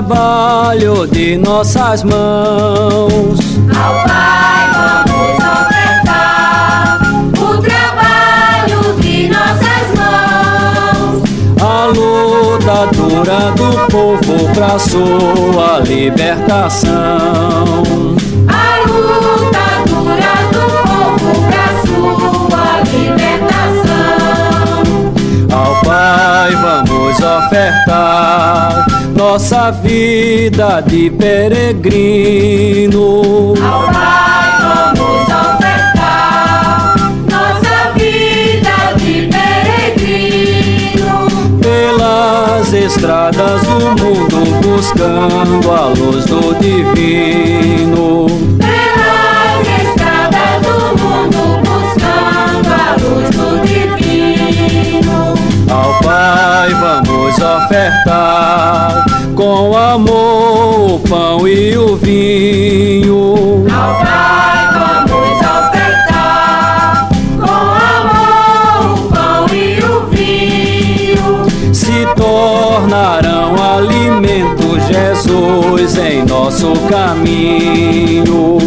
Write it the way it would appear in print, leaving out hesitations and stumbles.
trabalho de nossas mãos. Ao Pai vamos ofertar o trabalho de nossas mãos. A luta dura do povo pra sua libertação. A luta dura do povo pra sua libertação. Ao Pai vamos ofertar nossa vida de peregrino. Ao Pai vamos ofertar nossa vida de peregrino. Pelas estradas do mundo buscando a luz do divino. Pelas estradas do mundo buscando a luz do divino. Ao Pai vamos ofertar com amor o pão e o vinho. Ao Pai vamos ofertar com amor o pão e o vinho. Se tornarão alimento, Jesus, em nosso caminho.